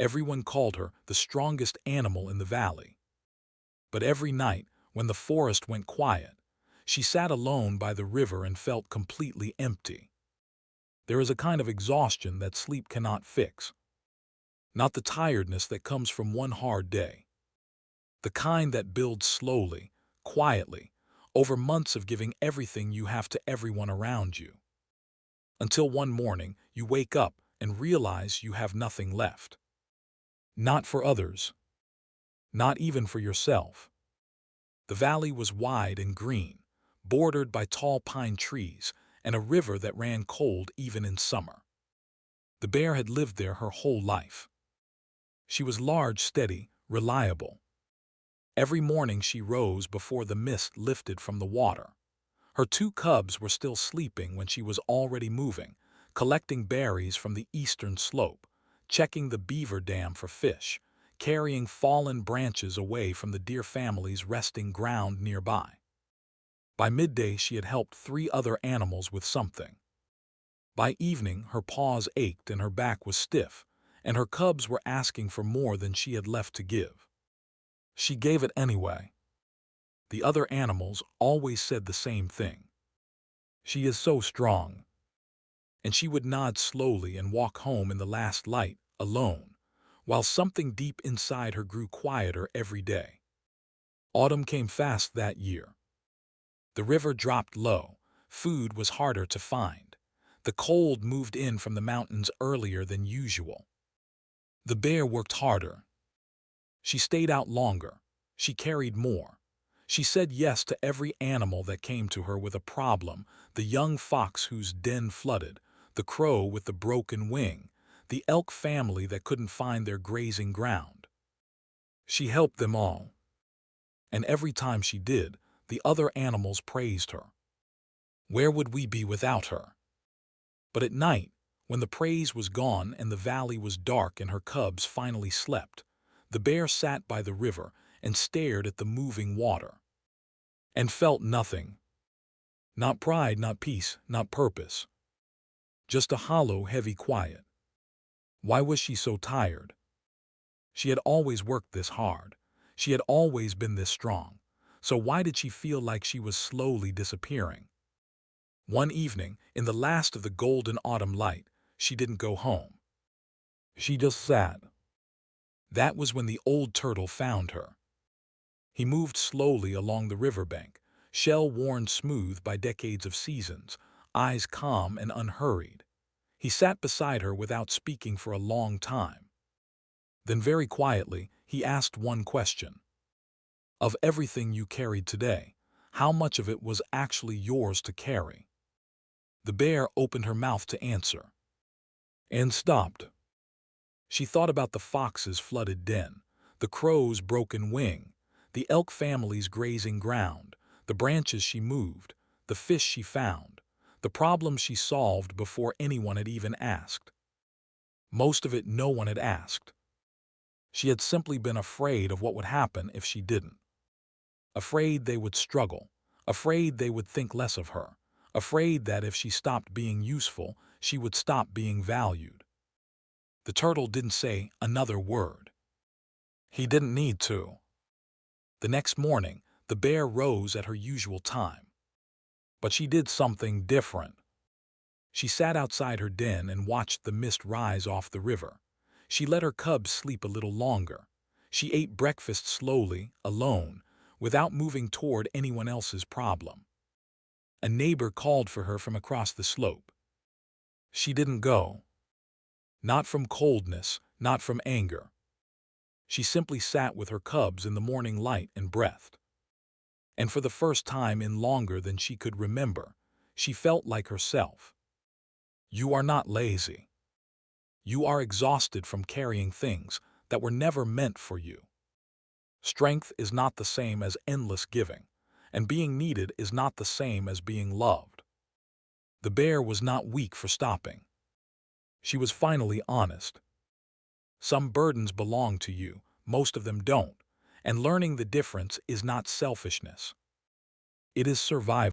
Everyone called her the strongest animal in the valley. But every night, when the forest went quiet, she sat alone by the river and felt completely empty. There is a kind of exhaustion that sleep cannot fix. Not the tiredness that comes from one hard day. The kind that builds slowly, quietly, over months of giving everything you have to everyone around you. Until one morning, you wake up and realize you have nothing left. Not for others. Not even for yourself. The valley was wide and green, bordered by tall pine trees and a river that ran cold even in summer. The bear had lived there her whole life. She was large, steady, reliable. Every morning she rose before the mist lifted from the water. Her two cubs were still sleeping when she was already moving, collecting berries from the eastern slope, checking the beaver dam for fish, carrying fallen branches away from the deer family's resting ground nearby. By midday she had helped 3 other animals with something. By evening her paws ached and her back was stiff, and her cubs were asking for more than she had left to give. She gave it anyway. The other animals always said the same thing. "She is so strong." And she would nod slowly and walk home in the last light, alone, while something deep inside her grew quieter every day. Autumn came fast that year. The river dropped low, food was harder to find. The cold moved in from the mountains earlier than usual. The bear worked harder. She stayed out longer. She carried more. She said yes to every animal that came to her with a problem: the young fox whose den flooded, the crow with the broken wing, the elk family that couldn't find their grazing ground. She helped them all. And every time she did, the other animals praised her. Where would we be without her? But at night, when the praise was gone and the valley was dark and her cubs finally slept, the bear sat by the river and stared at the moving water. And felt nothing. Not pride, not peace, not purpose. Just a hollow, heavy quiet. Why was she so tired? She had always worked this hard. She had always been this strong. So why did she feel like she was slowly disappearing? One evening, in the last of the golden autumn light, she didn't go home. She just sat. That was when the old turtle found her. He moved slowly along the riverbank, shell worn smooth by decades of seasons, eyes calm and unhurried. He sat beside her without speaking for a long time. Then very quietly, he asked one question. "Of everything you carried today, how much of it was actually yours to carry?" The bear opened her mouth to answer. And stopped. She thought about the fox's flooded den, the crow's broken wing, the elk family's grazing ground, the branches she moved, the fish she found, the problems she solved before anyone had even asked. Most of it no one had asked. She had simply been afraid of what would happen if she didn't. Afraid they would struggle, afraid they would think less of her, afraid that if she stopped being useful, she would stop being valued. The turtle didn't say another word. He didn't need to. The next morning, the bear rose at her usual time. But she did something different. She sat outside her den and watched the mist rise off the river. She let her cubs sleep a little longer. She ate breakfast slowly, alone, without moving toward anyone else's problem. A neighbor called for her from across the slope. She didn't go. Not from coldness, not from anger. She simply sat with her cubs in the morning light and breathed. And for the first time in longer than she could remember, she felt like herself. You are not lazy. You are exhausted from carrying things that were never meant for you. Strength is not the same as endless giving, and being needed is not the same as being loved. The bear was not weak for stopping. She was finally honest. Some burdens belong to you, most of them don't, and learning the difference is not selfishness. It is survival.